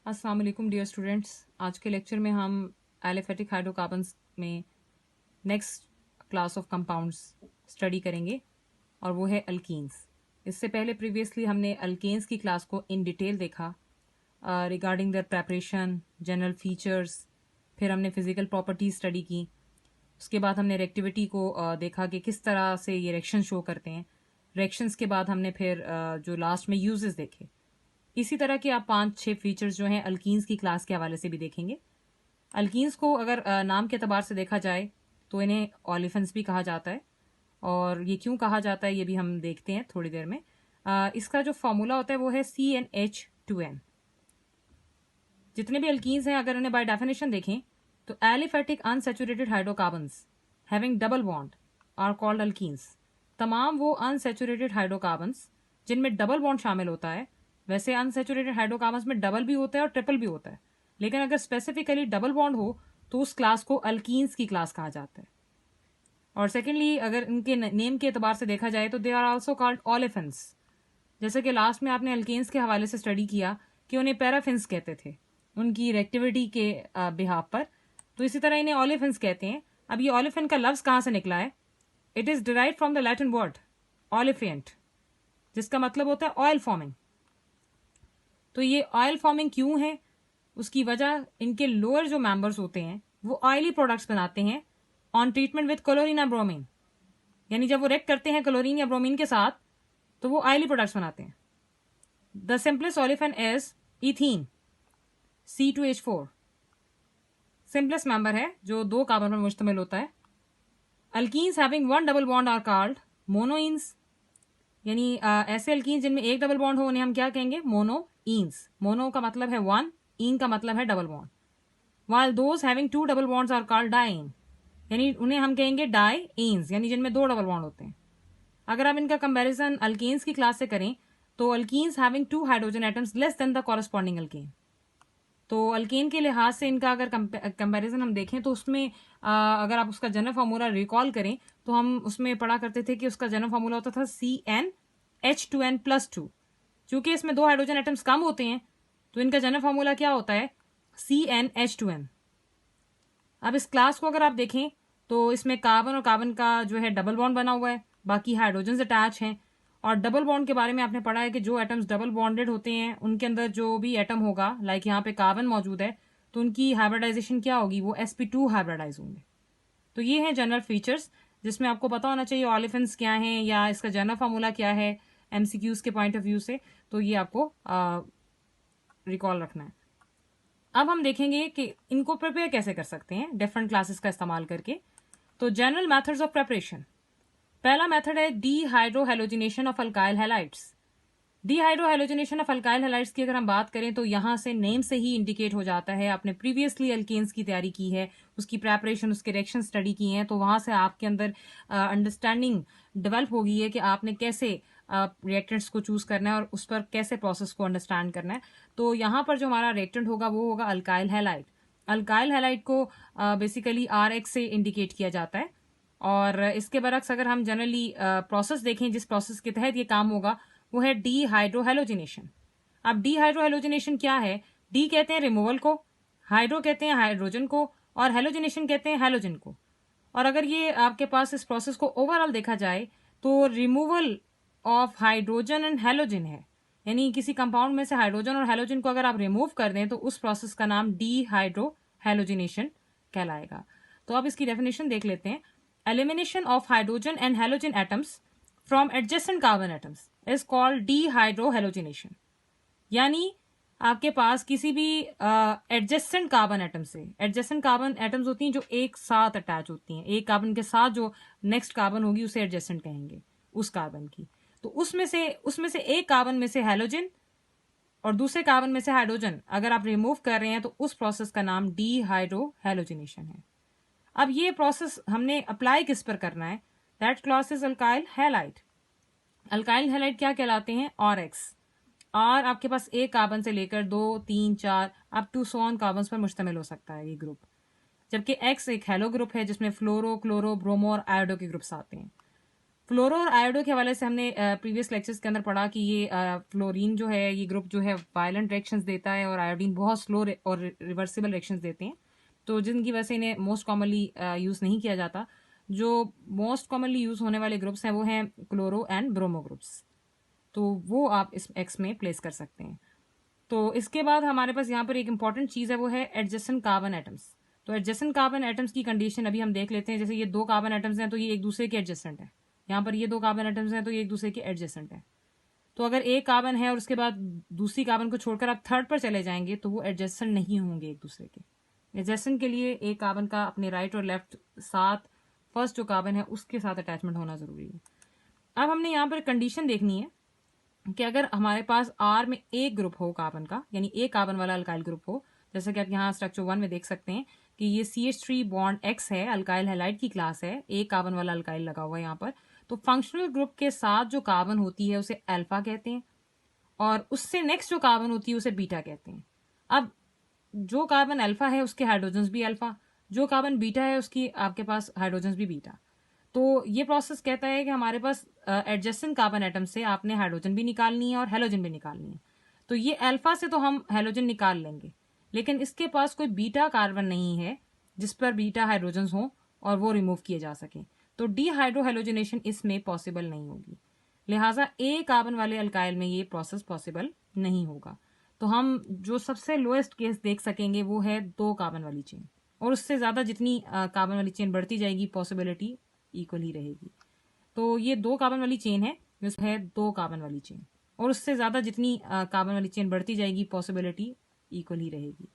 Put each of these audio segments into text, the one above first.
अस्सलाम वालेकुम dear students. आज के लेक्चर में हम एलिफेटिक हाइड्रोकार्बन्स में next class of compounds study करेंगे और वो है अल्कीन्स। इससे पहले प्रीवियसली हमने अल्केन्स की क्लास को इन डिटेल देखा regarding their preparation, general features, फिर हमने फिजिकल प्रॉपर्टीज स्टडी की। उसके बाद हमने रिएक्टिविटी को देखा कि किस तरह से ये रिएक्शन शो करते हैं। रिएक्शंस के बाद हमने फिर जो लास्ट में यूजेस देखे। इसी तरह के आप 5-6 फीचर्स जो हैं अल्कीन्स की क्लास के हवाले से भी देखेंगे। अल्कीन्स को अगर नाम के एतबार से देखा जाए तो इन्हें ऑलिफेंस भी कहा जाता है, और ये क्यों कहा जाता है ये भी हम देखते हैं थोड़ी देर में। इसका जो फॉर्मूला होता है वो है CnH2n। जितने भी अल्कीन्स हैं अगर उन्हें बाय डेफिनेशन देखें तो aliphatic unsaturated hydrocarbons having double bond are called alkenes. तमाम वो अनसैचुरेटेड हाइड्रोकार्बन्स जिनमें डबल बॉन्ड शामिल होता है। वैसे अनसैचुरेटेड हाइड्रोकार्बन्स में डबल भी होता है और ट्रिपल भी होता है, लेकिन अगर स्पेसिफिकली डबल बॉन्ड हो तो उस क्लास को अल्कीन्स की क्लास कहा जाता है। और सेकेंडली अगर इनके नेम के एतबार से देखा जाए तो दे आर आल्सो कॉल्ड ऑलिफेंस। जैसे कि लास्ट में आपने अल्केन्स के हवाले से स्टडी किया कि उन्हें पैराफिन्स कहते थे उनकी रिएक्टिविटी के बिहाफ पर, तो इसी तरह इन्हें ऑलिफेंस कहते हैं। अब ये ऑलिफेंट का लफ्ज कहाँ से निकला है? It is derive from the Latin word olefiant, जिसका मतलब होता है ऑयल फॉर्मिंग। तो ये ऑयल फॉर्मिंग क्यों है? उसकी वजह इनके लोअर जो मेंबर्स होते हैं वो ऑयली प्रोडक्ट्स बनाते हैं ऑन ट्रीटमेंट विद क्लोरीन या ब्रोमीन। यानी जब वो रिएक्ट करते हैं क्लोरीन या ब्रोमीन के साथ तो वो ऑयली प्रोडक्ट्स बनाते हैं। The simplest olefiant is ethene C2H4। Simplest member है जो 2 कार्बन पर मुश्तमिल होता है। Alkenes having 1 double bond are called monoenes. यानी ऐसे अल्कीन्स जिनमें एक डबल बॉन्ड हो उन्हें हम क्या कहेंगे? मोनोइन्स। मोनो का मतलब है 1, इन का मतलब है double bond. while those having 2 double bonds are called diene, यानी उन्हें हम कहेंगे डाइन्स, यानी जिनमें 2 डबल बॉन्ड होते हैं। अगर आप इनका कंपैरिजन अल्केन्स की क्लास से करें तो alkenes having 2 hydrogen atoms less than the corresponding alkane. तो अल्केन के लिहाज से इनका अगर कंपैरिजन हम देखें तो उसमें अगर आप उसका जनरल फार्मूला रिकॉल करें तो हम उसमें पढ़ा करते थे कि उसका जनरल फार्मूला होता था CnH2n+2। चूंकि इसमें 2 हाइड्रोजन एटम्स कम होते हैं तो इनका जनरल फार्मूला क्या होता है? CnH2n। अब इस क्लास को अगर आप देखें तो इसमें कार्बन और कार्बन का जो है डबल बॉन्ड बना हुआ है, बाकी हाइड्रोजन अटैच हैं। और डबल बॉन्ड के बारे में आपने पढ़ा है कि जो एटम्स डबल बॉन्डेड होते हैं उनके अंदर जो भी एटम होगा, लाइक यहाँ पे कार्बन मौजूद है, तो उनकी हाइब्रिडाइजेशन क्या होगी? वो sp2 हाइब्रिडाइज होंगे। तो ये हैं जनरल फीचर्स जिसमें आपको पता होना चाहिए ऑलिफेंस क्या हैं या इसका जनरल फार्मूला क्या है MCQs के पॉइंट ऑफ व्यू से। तो ये आपको रिकॉल रखना है। अब हम देखेंगे कि इनको प्रिपेयर कैसे कर सकते हैं डिफरेंट क्लासेस का इस्तेमाल करके। तो जनरल मेथड्स ऑफ प्रिपरेशन। पहला मेथड है dehydrohalogenation of alkyl halides. Dehydrohalogenation of alkyl halides की अगर हम बात करें तो यहाँ से नेम से ही इंडिकेट हो जाता है, आपने प्रीवियसली अल्केन्स की तैयारी की है, उसकी प्रेपरेशन, उसके रिएक्शन स्टडी की हैं, तो वहां से आपके अंदर अंडरस्टैंडिंग डेवलप होगी है कि आपने कैसे रिएक्टेंट्स को चूज करना है और उस पर कैसे प्रोसेस को अंडरस्टैंड करना है। तो यहाँ पर जो हमारा रिएक्टेंट होगा वो होगा अल्काइल हैलाइड। अल्काइल हैलाइड को बेसिकली RX से इंडिकेट किया जाता है। और इसके बरक्स अगर हम जनरली प्रोसेस देखें जिस प्रोसेस के तहत ये काम होगा वो है डीहाइड्रोहेलोजिनेशन। अब डीहाइड्रोहेलोजिनेशन क्या है? डी कहते हैं रिमूवल को, हाइड्रो कहते हैं हाइड्रोजन को, और हेलोजिनेशन कहते हैं हेलोजन को। और अगर ये आपके पास इस प्रोसेस को ओवरऑल देखा जाए तो removal of hydrogen and halogen है। यानी किसी कंपाउंड में से हाइड्रोजन और हेलोजन को अगर आप रिमूव कर दें तो उस प्रोसेस का नाम डीहाइड्रोहेलोजिनेशन कहलाएगा। तो अब इसकी डेफिनेशन देख लेते हैं। Elimination of hydrogen and halogen atoms from adjacent carbon atoms is called dehydrohalogenation. यानी आपके पास किसी भी एडजेसेंट कार्बन एटम से, एडजेसेंट कार्बन एटम्स होती हैं जो एक साथ अटैच होती हैं, एक कार्बन के साथ जो नेक्स्ट कार्बन होगी उसे एडजेसेंट कहेंगे उस कार्बन की। तो उसमें से एक कार्बन में से हेलोजन और दूसरे कार्बन में से हाइड्रोजन अगर आप रिमूव कर रहे हैं तो उस प्रोसेस का नाम डीहाइड्रोहेलोजिनेशन है। अब ये प्रोसेस हमने अप्लाई किस पर करना है? That clause is alkyl halide. Alkyl halide क्या कहलाते हैं? RX। R आपके पास एक कार्बन से लेकर 2, 3, 4 अप टू 100 कार्बन पर मुश्तमिल हो सकता है ये ग्रुप। जबकि X एक हेलो ग्रुप है जिसमें फ्लोरो, क्लोरो, ब्रोमो और आयोडो के ग्रुप्स आते हैं। फ्लोरो और आयोडो के हवाले से हमने प्रीवियस लेक्चर्स के अंदर पढ़ा कि ये फ्लोरीन जो है ये ग्रुप जो है वायलेंट रिएक्शंस देता है और आयोडीन बहुत स्लो और रिवर्सिबल रिएक्शंस देते हैं, तो जिनकी वजह से इन्हें मोस्ट कॉमनली यूज़ नहीं किया जाता। जो मोस्ट कॉमनली यूज़ होने वाले ग्रुप्स हैं वो हैं क्लोरो एंड ब्रोमो ग्रुप्स, तो वो आप इस एक्स में प्लेस कर सकते हैं। तो इसके बाद हमारे पास यहाँ पर एक इंपॉर्टेंट चीज़ है, वो है एडजेसेंट कार्बन एटम्स। तो एडजेसेंट कार्बन एटम्स की कंडीशन अभी हम देख लेते हैं। जैसे ये दो कार्बन एटम्स हैं तो ये एक दूसरे के एडजेसेंट है, यहाँ पर ये दो कार्बन एटम्स हैं तो ये एक दूसरे के एडजेसेंट है। तो अगर एक कार्बन है और उसके बाद दूसरी कार्बन को छोड़कर आप थर्ड पर चले जाएंगे तो वो एडजेसेंट नहीं होंगे एक दूसरे के। एडजेसेंट के लिए एक कार्बन का अपने राइट और लेफ्ट साथ फर्स्ट जो कार्बन है उसके साथ अटैचमेंट होना जरूरी है। अब हमने यहाँ पर कंडीशन देखनी है कि अगर हमारे पास आर में एक ग्रुप हो कार्बन का, यानी एक कार्बन वाला अल्काइल ग्रुप हो, जैसा कि आप यहाँ स्ट्रक्चर 1 में देख सकते हैं कि ये CH3 बॉन्ड X है, अल्काइल हैलाइड की क्लास है, एक कार्बन वाला अल्काइल लगा हुआ है यहाँ पर। तो फंक्शनल ग्रुप के साथ जो कार्बन होती है उसे अल्फा कहते हैं और उससे नेक्स्ट जो कार्बन होती है उसे बीटा कहते हैं। अब जो कार्बन अल्फा है उसके हाइड्रोजन्स भी अल्फा, जो कार्बन बीटा है उसकी आपके पास हाइड्रोजन्स भी बीटा। तो ये प्रोसेस कहता है कि हमारे पास एडजेसेंट कार्बन एटम से आपने हाइड्रोजन भी निकालनी है और हेलोजन भी निकालनी है। तो ये अल्फा से तो हम हेलोजन निकाल लेंगे, लेकिन इसके पास कोई बीटा कार्बन नहीं है जिस पर बीटा हाइड्रोजन्स हों और वो रिमूव किए जा सकें, तो डीहाइड्रोहेलोजिनेशन इसमें पॉसिबल नहीं होगी। लिहाजा ए कार्बन वाले अल्काइल में ये प्रोसेस पॉसिबल नहीं होगा। तो हम जो सबसे लोएस्ट केस देख सकेंगे वो है दो कार्बन वाली चेन, और उससे ज़्यादा जितनी कार्बन वाली चेन बढ़ती जाएगी पॉसिबिलिटी इक्वल ही रहेगी। तो ये दो कार्बन वाली चेन है, जिसमें है दो कार्बन वाली चेन, और उससे ज़्यादा जितनी कार्बन वाली चेन बढ़ती जाएगी पॉसिबिलिटी इक्वल ही रहेगी।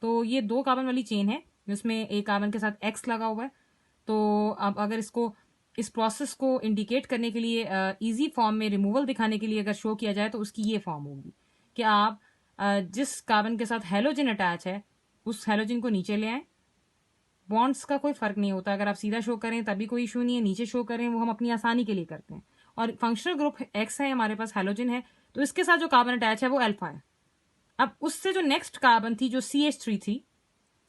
तो ये दो कार्बन वाली चेन है जिसमें एक कार्बन के साथ एक्स लगा हुआ है। तो अब अगर इसको इस प्रोसेस को इंडिकेट करने के लिए इजी फॉर्म में रिमूवल दिखाने के लिए अगर शो किया जाए तो उसकी ये फॉर्म होगी कि आप जिस कार्बन के साथ हेलोजन अटैच है उस हेलोजन को नीचे ले आएं। बॉन्ड्स का कोई फर्क नहीं होता, अगर आप सीधा शो करें तभी कोई इशू नहीं है, नीचे शो करें वो हम अपनी आसानी के लिए करते हैं। और फंक्शनल ग्रुप एक्स है, हमारे पास हेलोजन है, तो इसके साथ जो कार्बन अटैच है वो अल्फा है। अब उससे जो नेक्स्ट कार्बन थी जो CH3 थी,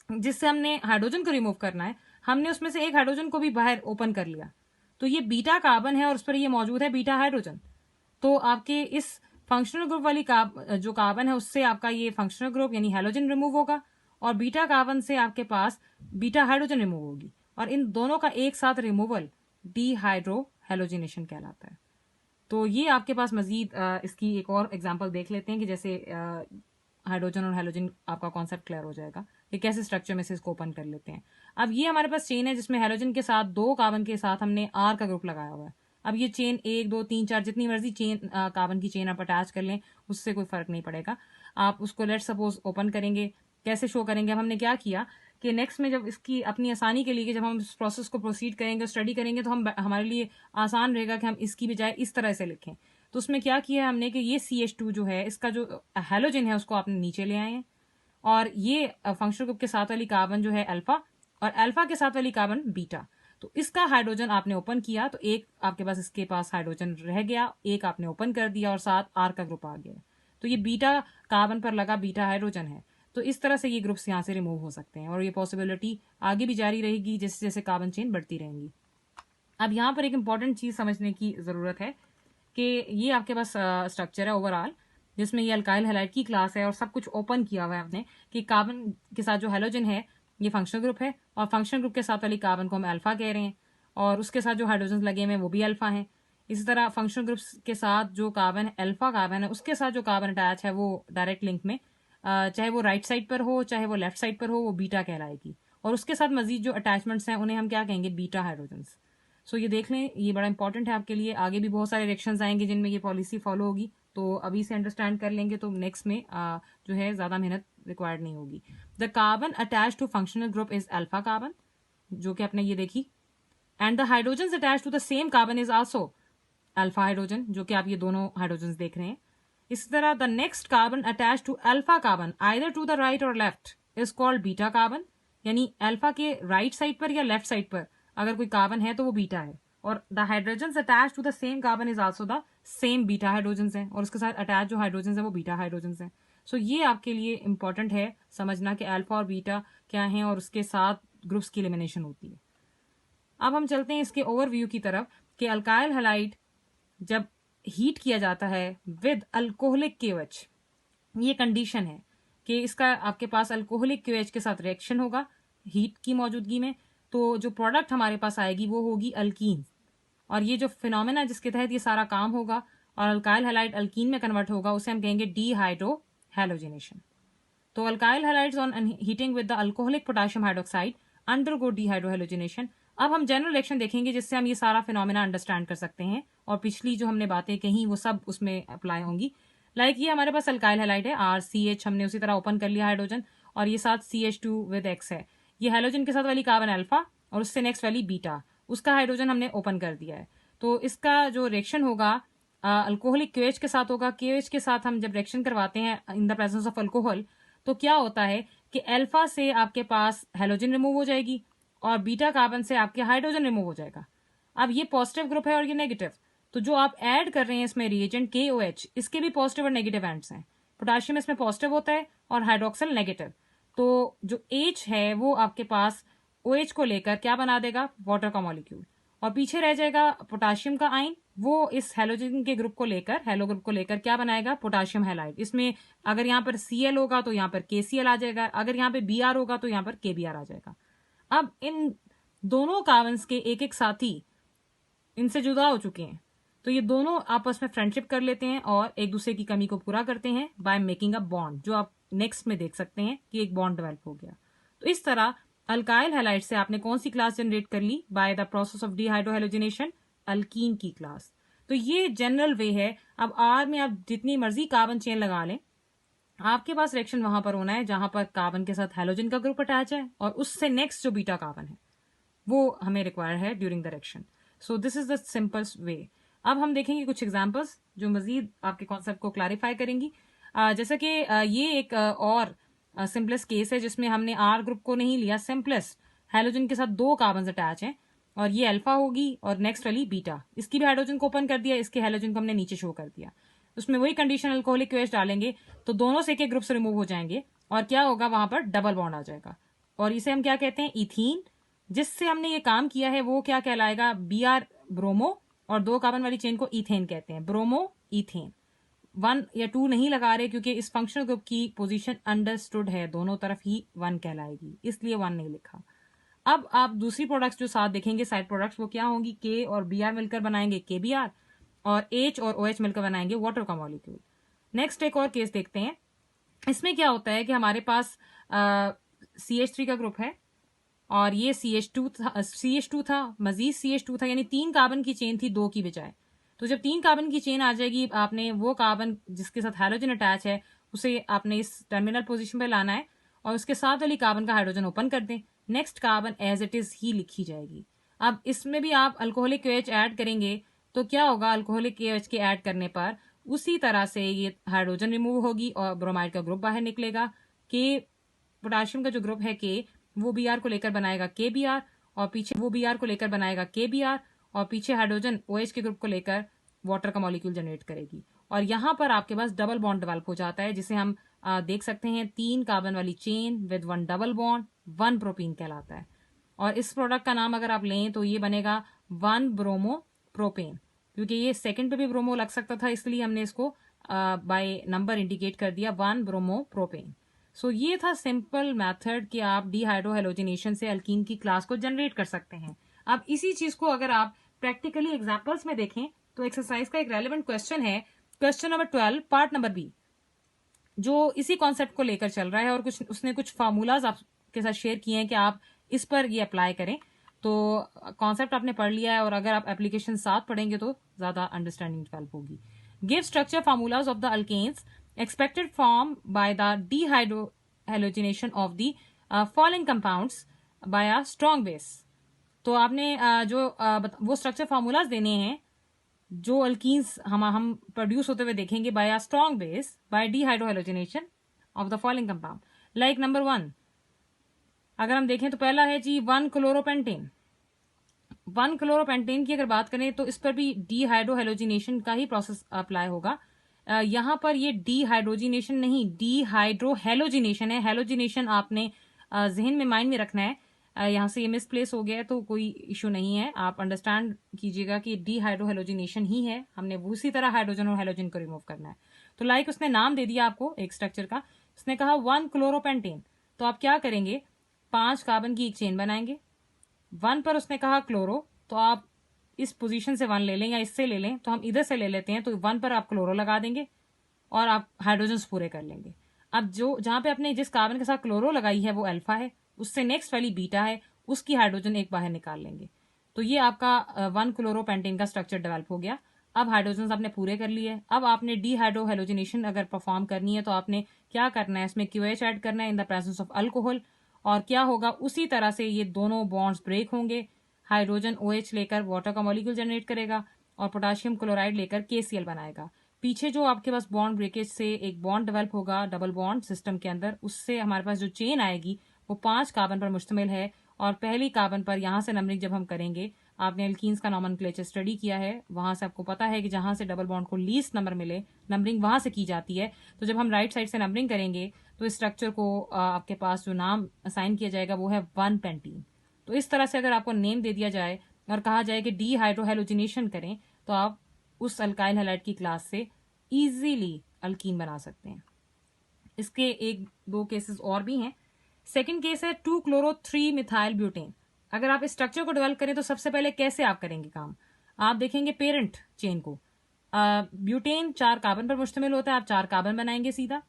जिससे हमने हाइड्रोजन को रिमूव करना है, हमने उसमें से एक हाइड्रोजन को भी बाहर ओपन कर लिया, तो ये बीटा कार्बन है और उस पर ये मौजूद है बीटा हाइड्रोजन। तो आपके इस फंक्शनल ग्रुप वाली जो कार्बन है उससे आपका ये फंक्शनल ग्रुप यानी हेलोजन रिमूव होगा और बीटा कार्बन से आपके पास बीटा हाइड्रोजन रिमूव होगी, और इन दोनों का एक साथ रिमूवल डीहाइड्रोहेलोजिनेशन कहलाता है। तो ये आपके पास मजीद इसकी एक और एग्जांपल देख लेते हैं कि जैसे हाइड्रोजन और हेलोजन आपका कॉन्सेप्ट क्लियर हो जाएगा कि कैसे स्ट्रक्चर में से इसको ओपन कर लेते हैं। अब ये हमारे पास चेन है जिसमें हेलोजन के साथ दो कार्बन के साथ हमने आर का ग्रुप लगाया हुआ है। अब ये चेन 1 2 3 4 जितनी मर्जी चेन कार्बन की चेन आप अटैच कर लें, उससे कोई फर्क नहीं पड़ेगा। आप उसको लेट सपोज ओपन करेंगे, कैसे शो करेंगे, अब हमने क्या किया कि नेक्स्ट में जब इसकी अपनी आसानी के लिए जब हम इस प्रोसेस को प्रोसीड करेंगे, स्टडी करेंगे, तो हम हमारे लिए आसान रहेगा कि हम इसकी बजाय इस तरह से लिखें। तो उसमें क्या किया है हमने कि ये CH2 जो है इसका जो हेलोजन है उसको आपने नीचे ले आए हैं, और ये फंक्शनल ग्रुप के साथ वाली कार्बन जो है अल्फा और अल्फा के साथ वाली कार्बन बीटा, तो इसका हाइड्रोजन आपने ओपन किया तो एक आपके पास इसके पास हाइड्रोजन रह गया, एक आपने ओपन कर दिया और साथ आर का ग्रुप आ गया। तो ये बीटा कार्बन पर लगा बीटा हाइड्रोजन है। तो इस तरह से ये ग्रुप्स यहाँ से रिमूव हो सकते हैं और ये पॉसिबिलिटी आगे भी जारी रहेगी जैसे जैसे कार्बन चेन बढ़ती रहेंगी। अब यहाँ पर एक इंपॉर्टेंट चीज समझने की जरूरत है कि ये आपके पास स्ट्रक्चर है ओवरऑल जिसमें ये अल्काइल हैलाइड की क्लास है और सब कुछ ओपन किया हुआ है आपने कि कार्बन के साथ जो हेलोजन है ये फंक्शनल ग्रुप है और फंक्शनल ग्रुप के साथ वाली कार्बन को हम अल्फा कह रहे हैं और उसके साथ जो हाइड्रोजन लगे हुए हैं वो भी अल्फा हैं। इसी तरह फंक्शनल ग्रुप्स के साथ जो कार्बन अल्फा कार्बन है उसके साथ जो कार्बन अटैच है वो डायरेक्ट लिंक में चाहे वो राइट साइड पर हो चाहे वो लेफ्ट साइड पर हो वो बीटा कहलाएगी, और उसके साथ मजीद जो अटैचमेंट्स हैं उन्हें हम क्या कहेंगे, बीटा हाइड्रोजन्स। सो ये देख लें, ये बड़ा इंपॉर्टेंट है आपके लिए। आगे भी बहुत सारे रिएक्शंस आएंगे जिनमें ये पॉलिसी फॉलो होगी, तो अभी से अंडरस्टैंड कर लेंगे तो नेक्स्ट में जो है ज़्यादा मेहनत रिक्वायर्ड नहीं होगी। The carbon attach to functional group is alpha carbon, जो कि आपने ये देखी, and the hydrogen attach to the same carbon is also alpha hydrogen, जो कि आप ये दोनों हाइड्रोजन देख रहे हैं। इसी तरह the next carbon attach to alpha carbon either to the right और left is called beta carbon, यानी अल्फा के राइट साइड पर या लेफ्ट साइड पर अगर कोई कार्बन है तो वो बीटा है, और the hydrogen attach to the same carbon is also the same beta hydrogen है, और उसके साथ अटैच जो हाइड्रोजन है वो बीटा हाइड्रोजन है। सो ये आपके लिए इंपॉर्टेंट है समझना कि अल्फा और बीटा क्या है और उसके साथ ग्रुप्स की एलिमिनेशन होती है। अब हम चलते हैं इसके ओवरव्यू की तरफ कि अल्काइल हैलाइड जब हीट किया जाता है विद अल्कोहलिक KOH, ये कंडीशन है कि इसका आपके पास अल्कोहलिक KOH के साथ रिएक्शन होगा हीट की मौजूदगी में, तो जो प्रोडक्ट हमारे पास आएगी वो होगी अल्कीन। और ये जो फिनोमेना जिसके तहत ये सारा काम होगा और अल्काइल हैलाइड अल्कीन में कन्वर्ट होगा उसे हम कहेंगे डीहाइड्रो हैलोजिनेशन। तो alkyl halides on heating with the alcoholic potassium hydroxide undergo dehydro halogenation. अब हम जनरल रिएक्शन देखेंगे जिससे हम ये सारा फिनोमेना अंडरस्टैंड कर सकते हैं और पिछली जो हमने बातें कही वो सब उसमें अप्लाई होंगी। लाइक ये हमारे पास अल्काइल हैलाइड है RCH, हमने उसी तरह ओपन कर लिया हाइड्रोजन और ये साथ CH2 विद X है। ये हाइड्रोजन के साथ वाली कार्बन अल्फा और उससे नेक्स्ट वाली बीटा, उसका हाइड्रोजन हमने ओपन कर दिया है। तो इसका जो रिएक्शन होगा अल्कोहलिक KOH के साथ होगा। KOH के साथ हम जब रिएक्शन करवाते हैं in the presence of alcohol तो क्या होता है कि अल्फा से आपके पास हैलोजन रिमूव हो जाएगी और बीटा कार्बन से आपके हाइड्रोजन रिमूव हो जाएगा। अब ये पॉजिटिव ग्रुप है और ये नेगेटिव, तो जो आप ऐड कर रहे हैं इसमें रिएजेंट KOH, इसके भी पॉजिटिव और नेगेटिव एंड्स हैं। पोटेशियम इसमें पॉजिटिव होता है और हाइड्रोक्सिल नेगेटिव। तो जो H है वो आपके पास OH को लेकर क्या बना देगा, वाटर का मॉलिक्यूल, और पीछे रह जाएगा पोटेशियम का आयन, वो इस हैलोजन के ग्रुप को लेकर, हैलो ग्रुप को लेकर क्या बनाएगा, पोटेशियम हैलाइड। इसमें अगर यहाँ पर Cl होगा तो यहाँ पर KCl आ जाएगा, अगर यहाँ पे Br होगा तो यहाँ पर KBr आ जाएगा। अब इन दोनों कार्बन्स के एक एक साथी इनसे जुदा हो चुके हैं, तो ये दोनों आपस में फ्रेंडशिप कर लेते हैं और एक दूसरे की कमी को पूरा करते हैं बाय मेकिंग अ बॉन्ड, जो आप नेक्स्ट में देख सकते हैं कि एक बॉन्ड डेवलप हो गया। तो इस तरह अल्काइल हैलाइड से आपने कौन सी क्लास जनरेट कर ली, by the process of dehydrohalogenation, alkene की क्लास। तो ये जनरल वे है। अब आर में आप जितनी मर्जी कार्बन चेन लगा लें, आपके पास रिएक्शन वहां पर होना है जहां पर कार्बन के साथ हैलोजन का ग्रुप अटैच है और उससे नेक्स्ट जो बीटा कार्बन है वो हमें रिक्वायर है during the reaction. So this is the simplest way. अब हम देखेंगे कुछ एग्जांपल्स जो मजीद आपके कॉन्सेप्ट को क्लैरिफाई करेंगी। जैसे कि ये एक और सिंपलेस्ट केस है जिसमें हमने आर ग्रुप को नहीं लिया, सिंपलेस्ट हैलोजन के साथ दो कार्बन अटैच हैं और ये अल्फा होगी और नेक्स्ट वाली बीटा, इसकी भी हाइड्रोजन को ओपन कर दिया, इसके हैलोजन को हमने नीचे शो कर दिया। उसमें वही कंडीशन अल्कोहलिक KOH डालेंगे तो दोनों से एक ग्रुप से रिमूव हो जाएंगे और क्या होगा, वहां पर डबल बॉन्ड आ जाएगा और इसे हम क्या कहते हैं, इथीन। जिससे हमने ये काम किया है वो क्या कहलाएगा, Br ब्रोमो, और दो कार्बन वाली चेन को इथेन कहते हैं, ब्रोमो इथेन। 1 या 2 नहीं लगा रहे क्योंकि इस फंक्शनल ग्रुप की पोजीशन अंडरस्टूड है, दोनों तरफ ही 1 कहलाएगी, इसलिए 1 नहीं लिखा। अब आप दूसरी प्रोडक्ट्स जो साथ देखेंगे साइड प्रोडक्ट्स, वो क्या होंगी, K और Br मिलकर बनाएंगे KBr और H और OH मिलकर बनाएंगे वाटर का मॉलिक्यूल। नेक्स्ट एक और केस देखते हैं। इसमें क्या होता है कि हमारे पास CH3 का ग्रुप है और ये CH2 था, मजीद CH2 था, यानी 3 कार्बन की चेन थी 2 की बजाय। तो जब 3 कार्बन की चेन आ जाएगी, आपने वो कार्बन जिसके साथ हाइड्रोजन अटैच है उसे आपने इस टर्मिनल पोजीशन पे लाना है और उसके साथ वाली कार्बन का हाइड्रोजन ओपन कर दें, next carbon as it is ही लिखी जाएगी। अब इसमें भी आप अल्कोहलिक KOH ऐड करेंगे तो क्या होगा, अल्कोहलिक KOH के ऐड करने पर उसी तरह से ये हाइड्रोजन रिमूव होगी और ब्रोमाइड का ग्रुप बाहर निकलेगा। के पोटेशियम का जो ग्रुप है K, वो Br को लेकर बनाएगा KBr और पीछे वो Br को लेकर बनाएगा KBr और पीछे हाइड्रोजन OH के ग्रुप को लेकर वाटर का मॉलिक्यूल जनरेट करेगी और यहाँ पर आपके पास डबल बॉन्ड डेवलप हो जाता है, जिसे हम देख सकते हैं 3 कार्बन वाली chain with 1 double bond 1 propene कहलाता है। और इस प्रोडक्ट का नाम अगर आप लें तो ये बनेगा 1 ब्रोमो प्रोपेन, क्योंकि ये सेकंड पे भी ब्रोमो लग सकता था, इसलिए हमने इसको बाय नंबर इंडिकेट कर दिया 1 ब्रोमो प्रोपेन। सो ये था सिंपल मेथड कि आप डीहाइड्रोहैलोजिनेशन से अल्कीन की क्लास को जनरेट कर सकते हैं। अब इसी चीज को अगर आप प्रैक्टिकली एग्जांपल्स में देखें तो एक्सरसाइज का एक रेलेवेंट क्वेश्चन है, question number 12 part number B, जो इसी कॉन्सेप्ट को लेकर चल रहा है और उसने कुछ फार्मूलाज आपके साथ शेयर किए हैं कि आप इस पर ये अप्लाई करें। तो कॉन्सेप्ट आपने पढ़ लिया है और अगर आप एप्लीकेशन साथ पढ़ेंगे तो ज्यादा अंडरस्टैंडिंग डेवलप होगी। Give structure formulas of the alkanes expected form by the dehydrogenation of the following compounds by a strong base। तो आपने वो स्ट्रक्चर फार्मूलाज देने हैं जो अल्कीन्स हम प्रोड्यूस होते हुए देखेंगे by a strong base by dehydrohalogenation of the following compound. Like number 1 अगर हम देखें तो पहला है जी 1 क्लोरोपेंटेन। 1 क्लोरोपेंटेन की अगर बात करें तो इस पर भी डीहाइड्रोहैलोजिनेशन का ही प्रोसेस अप्लाई होगा। यहां पर ये डीहाइड्रोजिनेशन नहीं, डीहाइड्रोहैलोजिनेशन है। हैलोजिनेशन आपने जहन में माइंड में रखना है। यहाँ से ये मिसप्लेस हो गया है तो कोई इशू नहीं है, आप अंडरस्टैंड कीजिएगा कि डीहाइड्रोहेलोजिनेशन ही है, हमने उसी तरह हाइड्रोजन और हेलोजन को रिमूव करना है। तो लाइक उसने नाम दे दिया आपको एक स्ट्रक्चर का, उसने कहा 1 क्लोरोपेंटेन, तो आप क्या करेंगे, 5 कार्बन की एक चेन बनाएंगे। 1 पर उसने कहा क्लोरो, तो आप इस पोजीशन से 1 ले लें या इससे ले लें, तो हम इधर से ले लेते हैं, तो 1 पर आप क्लोरो लगा देंगे और आप हाइड्रोजन पूरे कर लेंगे। अब जो जहां पे आपने जिस कार्बन के साथ क्लोरो लगाई है वो अल्फा है, उससे नेक्स्ट वाली बीटा है, उसकी हाइड्रोजन एक बाहर निकाल लेंगे। तो ये आपका 1 क्लोरोपेंटेन का स्ट्रक्चर डेवलप हो गया। अब हाइड्रोजन आपने पूरे कर लिए। अब आपने डीहाइड्रोहेलोजिनेशन अगर परफॉर्म करनी है तो आपने क्या करना है, इसमें QH ऐड करना है in the presence of alcohol. और क्या होगा, उसी तरह से ये दोनों बॉन्ड्स ब्रेक होंगे, हाइड्रोजन OH लेकर वाटर का मॉलिक्यूल जनरेट करेगा और पोटाशियम क्लोराइड लेकर KCl बनाएगा। पीछे जो आपके पास बॉन्ड ब्रेकेज से एक बॉन्ड डेवलप होगा डबल बॉन्ड सिस्टम के अंदर, उससे हमारे पास जो चेन आएगी वो 5 कार्बन पर मुश्तमिल है। और पहली कार्बन पर यहां से नंबरिंग जब हम करेंगे, आपने एल्कीन्स का नॉमेनक्लेचर स्टडी किया है, वहां से आपको पता है कि जहां से डबल बॉन्ड को लीस्ट नंबर मिले नंबरिंग वहां से की जाती है। तो जब हम राइट साइड से नंबरिंग करेंगे तो इस स्ट्रक्चर को आपके पास जो नाम असाइन किया जाएगा वो है 1 पेंटीन। तो इस तरह से अगर आपको नेम दे दिया जाए और कहा जाए कि डीहाइड्रोहेलोजिनेशन करें, तो आप उस अल्काइल हैलाइड की क्लास से इजीली अल्कीन बना सकते हैं। इसके एक दो केसेस और भी हैं। सेकंड केस है 2 क्लोरो 3 मिथाइल ब्यूटेन। अगर आप इस स्ट्रक्चर को डेवलप करें तो सबसे पहले कैसे आप करेंगे काम, आप देखेंगे पेरेंट चेन को, ब्यूटेन 4 कार्बन पर मुश्तमिल होता है, आप 4 कार्बन बनाएंगे सीधा।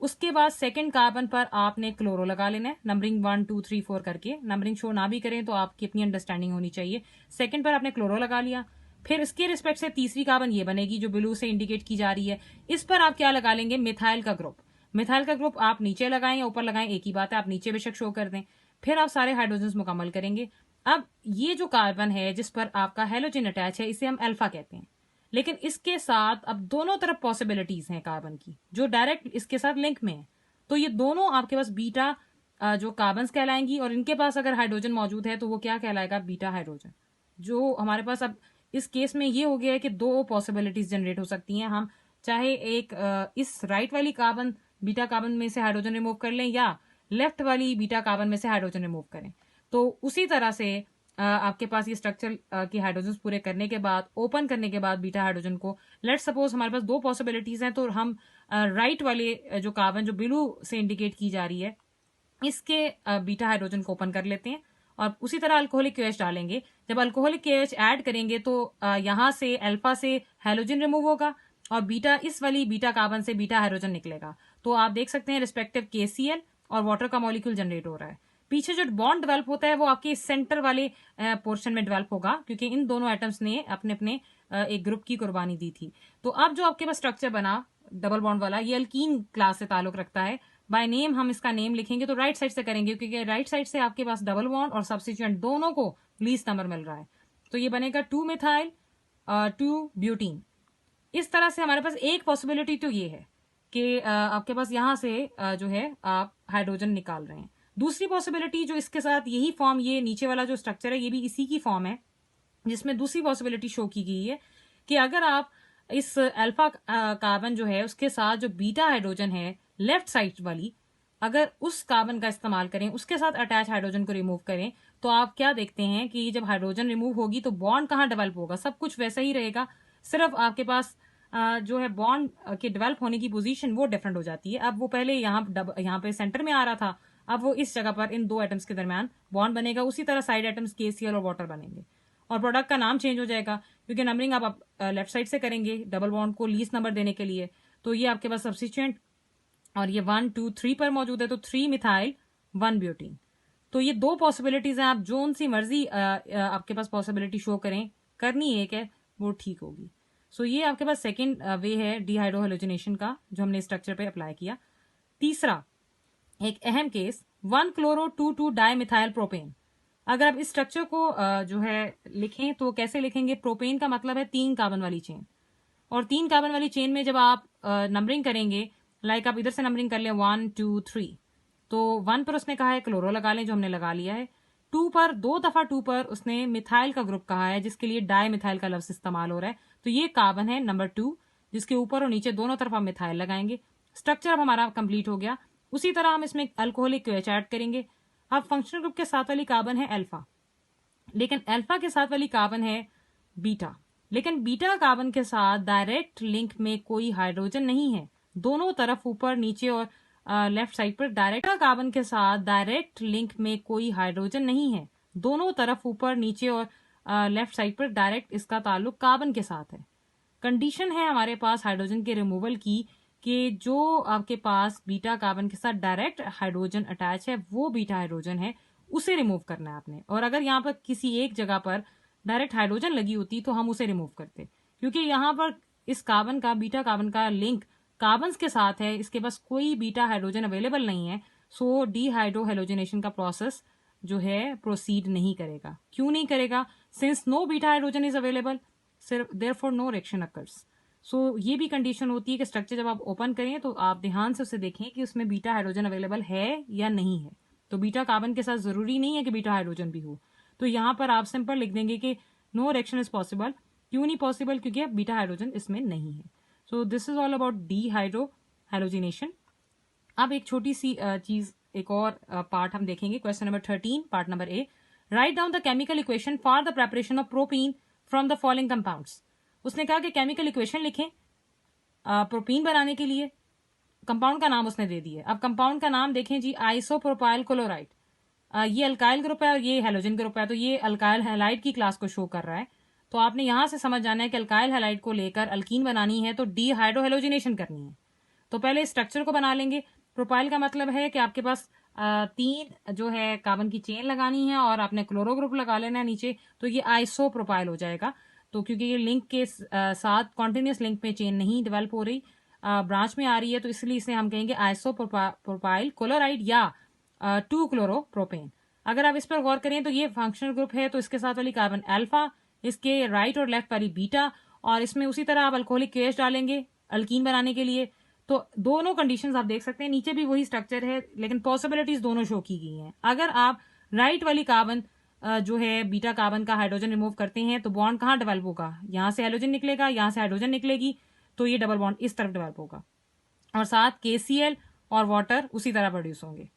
उसके बाद सेकंड कार्बन पर आपने क्लोरो लगा लेना है, नंबरिंग 1 2 3 4 करके, नंबरिंग शो ना भी करें तो आपकी अपनी अंडरस्टैंडिंग होनी चाहिए। सेकंड पर आपने क्लोरो लगा लिया, फिर इसके रिस्पेक्ट से तीसरी कार्बन ये बनेगी जो ब्लू से इंडिकेट की जा रही है, इस पर आप क्या लगा लेंगे, मिथाइल का ग्रुप। मिथाइल का ग्रुप आप नीचे लगाएं या ऊपर लगाएं एक ही बात है, आप नीचे बेशक शो कर दें। फिर आप सारे हाइड्रोजन मुकम्मल करेंगे। अब ये जो कार्बन है जिस पर आपका हेलोजन अटैच है, इसे हम अल्फा कहते हैं। लेकिन इसके साथ अब दोनों तरफ पॉसिबिलिटीज हैं कार्बन की जो डायरेक्ट इसके साथ लिंक में है। तो ये दोनों आपके पास बीटा जो कार्बन कहलाएंगी, और इनके पास अगर हाइड्रोजन मौजूद है तो वो क्या कहलाएगा, बीटा हाइड्रोजन। जो हमारे पास अब इस केस में ये हो गया है कि 2 पॉसिबिलिटीज जनरेट हो सकती हैं। हम चाहे एक इस राइट वाली कार्बन बीटा कार्बन में से हाइड्रोजन रिमूव कर लें या लेफ्ट वाली बीटा कार्बन में से हाइड्रोजन रिमूव करें। तो उसी तरह से आपके पास ये स्ट्रक्चर के हाइड्रोजन पूरे करने के बाद, ओपन करने के बाद बीटा हाइड्रोजन को, लेट सपोज हमारे पास 2 पॉसिबिलिटीज हैं, तो हम राइट वाले जो कार्बन जो ब्लू से इंडिकेट की जा रही है, इसके बीटा हाइड्रोजन को ओपन कर लेते हैं और उसी तरह अल्कोहलिक KH डालेंगे। जब अल्कोहलिक KH ऐड करेंगे तो यहां से अल्फा से हेलोजन रिमूव होगा और बीटा इस वाली बीटा कार्बन से बीटा हाइड्रोजन निकलेगा। तो आप देख सकते हैं रिस्पेक्टिव KCl और वाटर का मॉलिक्यूल जनरेट हो रहा है। पीछे जो बॉन्ड डेवलप होता है वो आपके सेंटर वाले पोर्शन में डेवलप होगा, क्योंकि इन दोनों एटम्स ने अपने अपने एक ग्रुप की कुर्बानी दी थी। तो अब जो आपके पास स्ट्रक्चर बना डबल बॉन्ड वाला, ये अल्कीन क्लास से ताल्लुक रखता है। बाय नेम हम इसका नेम लिखेंगे तो राइट साइड से करेंगे, क्योंकि राइट साइड से आपके पास डबल बॉन्ड और सब्स्टिट्यूएंट दोनों को लीस्ट नंबर मिल रहा है। तो ये बनेगा 2 मिथाइल 2 ब्यूटीन। इस तरह से हमारे पास एक पॉसिबिलिटी तो ये है कि आपके पास यहां से जो है आप हाइड्रोजन निकाल रहे हैं। दूसरी पॉसिबिलिटी जो इसके साथ यही फॉर्म, ये नीचे वाला जो स्ट्रक्चर है ये भी इसी की फॉर्म है, जिसमें दूसरी पॉसिबिलिटी शो की गई है कि अगर आप इस अल्फा कार्बन जो है उसके साथ जो बीटा हाइड्रोजन है लेफ्ट साइड वाली, अगर उस कार्बन का इस्तेमाल करें, उसके साथ अटैच हाइड्रोजन को रिमूव करें, तो आप क्या देखते हैं कि जब हाइड्रोजन रिमूव होगी तो बॉन्ड कहाँ डेवलप होगा, सब कुछ वैसा ही रहेगा, सिर्फ आपके पास जो है बॉन्ड के डेवलप होने की पोजीशन वो डिफरेंट हो जाती है। अब वो पहले यहाँ पे सेंटर में आ रहा था, अब वो इस जगह पर इन 2 एटम्स के दरमियान बॉन्ड बनेगा। उसी तरह साइड एटम्स KCl और वाटर बनेंगे और प्रोडक्ट का नाम चेंज हो जाएगा, क्योंकि नंबरिंग आप लेफ्ट साइड से करेंगे डबल बॉन्ड को लीस्ट नंबर देने के लिए। तो ये आपके पास सब्स्टिट्यूएंट और ये 1 2 3 पर मौजूद है, तो 3 मिथाइल 1 ब्यूटीन। तो ये 2 पॉसिबिलिटीज हैं, आप जोन सी मर्जी आपके पास पॉसिबिलिटी शो करें, करनी एक है वो ठीक होगी। सो ये आपके पास सेकेंड वे है डीहाइड्रोहेलोजिनेशन का जो हमने स्ट्रक्चर पे अप्लाई किया। तीसरा एक अहम case 1 chloro 2 2 di methyl propane. अगर आप इस स्ट्रक्चर को जो है लिखें तो कैसे लिखेंगे, प्रोपेन का मतलब है 3 कार्बन वाली चेन, और 3 कार्बन वाली चेन में जब आप नंबरिंग करेंगे, लाइक आप इधर से नंबरिंग कर लें 1 2 3, तो 1 पर उसने कहा है क्लोरो लगा लें जो हमने लगा लिया है। 2 पर 2 दफा 2 पर उसने मिथाइल का ग्रुप कहा है जिसके लिए डाई मिथाइल का लफ्ज इस्तेमाल हो रहा है, तो ये कार्बन है नंबर 2 जिसके ऊपर और नीचे दोनों तरफ आप मिथाइल लगाएंगे। स्ट्रक्चर अब हमारा कंप्लीट हो गया। उसी तरह हम इसमें अल्कोहलिक KH ऐड करेंगे। अब फंक्शनल ग्रुप के साथ वाली कार्बन है अल्फा, लेकिन अल्फा के साथ वाली कार्बन है बीटा, लेकिन बीटा कार्बन के साथ डायरेक्ट लिंक में कोई हाइड्रोजन नहीं है। दोनों तरफ ऊपर नीचे और लेफ्ट साइड पर डायरेक्ट कार्बन के साथ डायरेक्ट लिंक में कोई हाइड्रोजन नहीं है। दोनों तरफ ऊपर नीचे और लेफ्ट साइड पर डायरेक्ट इसका ताल्लुक कार्बन के साथ है। कंडीशन है हमारे पास हाइड्रोजन के रिमूवल की कि जो आपके पास बीटा कार्बन के साथ डायरेक्ट हाइड्रोजन अटैच है वो बीटा हाइड्रोजन है, उसे रिमूव करना है आपने। और अगर यहाँ पर किसी एक जगह पर डायरेक्ट हाइड्रोजन लगी होती तो हम उसे रिमूव करते, क्योंकि यहाँ पर इस कार्बन का बीटा कार्बन का लिंक कार्बन के साथ है, इसके पास कोई बीटा हाइड्रोजन अवेलेबल नहीं है। सो डीहाइड्रोहेलोजिनेशन का प्रोसेस जो है प्रोसीड नहीं करेगा। क्यों नहीं करेगा? Since no beta hydrogen is available, therefore no reaction occurs. So ये भी कंडीशन होती है कि स्ट्रक्चर जब आप ओपन करें तो आप ध्यान से उसे देखें कि उसमें बीटा हाइड्रोजन अवेलेबल है या नहीं है। तो बीटा कार्बन के साथ जरूरी नहीं है कि बीटा हाइड्रोजन भी हो, तो यहाँ पर आप सिंपल लिख देंगे कि नो रिएक्शन इज पॉसिबल। क्यों नहीं पॉसिबल? क्योंकि बीटा हाइड्रोजन इसमें नहीं है। So this is all about dehydrohalogenation. अब एक छोटी सी चीज, एक और पार्ट हम देखेंगे। Question number 13, part number A, write down the chemical equation for the preparation of propene from the following compounds. उसने कहा कि केमिकल इक्वेशन लिखें प्रोपीन बनाने के लिए। कंपाउंड का नाम उसने दे दिया। अब कंपाउंड का नाम देखें जी, आइसोप्रोपाइल क्लोराइड। ये अल्काइल ग्रुप है और ये हेलोजन ग्रुप है, तो ये अल्काइल हैलाइड की क्लास को शो कर रहा है। तो आपने यहां से समझ जाना है कि अल्काइल हैलाइड को लेकर अल्कीन बनानी है तो डीहाइड्रोहेलोजिनेशन करनी है। तो पहले स्ट्रक्चर को बना लेंगे। प्रोपाइल का मतलब है कि आपके पास 3 जो है कार्बन की चेन लगानी है और आपने क्लोरो ग्रुप लगा लेना है नीचे, तो ये आइसोप्रोपाइल हो जाएगा। तो क्योंकि ये लिंक के साथ कॉन्टिन्यूस लिंक में चेन नहीं डेवलप हो रही, ब्रांच में आ रही है, तो इसलिए इसे हम कहेंगे आइसोप्रोपाइल क्लोराइड या 2-क्लोरोप्रोपेन। अगर आप इस पर गौर करें तो ये फंक्शनल ग्रुप है, तो इसके साथ वाली कार्बन अल्फा, इसके राइट और लेफ्ट वाली बीटा, और इसमें उसी तरह आप अल्कोहलिक केएच डालेंगे अल्कीन बनाने के लिए। तो दोनों कंडीशंस आप देख सकते हैं, नीचे भी वही स्ट्रक्चर है लेकिन पॉसिबिलिटीज दोनों शो की गई हैं। अगर आप राइट वाली कार्बन जो है बीटा कार्बन का हाइड्रोजन रिमूव करते हैं तो बॉन्ड कहाँ डेवलप होगा? यहाँ से हाइड्रोजन निकलेगा, यहाँ से हाइड्रोजन निकलेगी, तो ये डबल बॉन्ड इस तरफ डेवलप होगा और साथ KCl और वाटर उसी तरह प्रोड्यूस होंगे।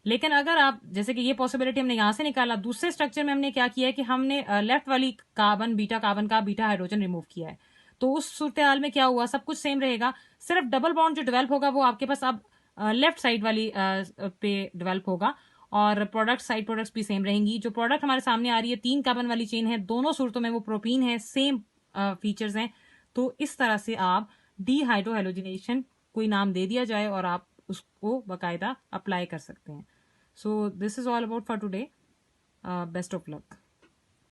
लेकिन अगर आप, जैसे कि ये पॉसिबिलिटी हमने यहां से निकाला, दूसरे स्ट्रक्चर में हमने क्या किया है कि हमने लेफ्ट वाली कार्बन का बीटा हाइड्रोजन रिमूव किया है, तो उस सूरत हाल में क्या हुआ? सब कुछ सेम रहेगा, सिर्फ डबल बॉन्ड जो डेवलप होगा वो आपके पास अब लेफ्ट साइड वाली पे डेवलप होगा और प्रोडक्ट साइड प्रोडक्ट्स भी सेम रहेंगी। जो प्रोडक्ट हमारे सामने आ रही है 3 कार्बन वाली चेन है, दोनों सूरतों में वो प्रोपीन है, सेम फीचर्स हैं। तो इस तरह से आप डीहाइड्रोहेलोजिनेशन कोई नाम दे दिया जाए और आप उसको बाकायदा अप्लाई कर सकते हैं। So this is all about for today. Best of luck.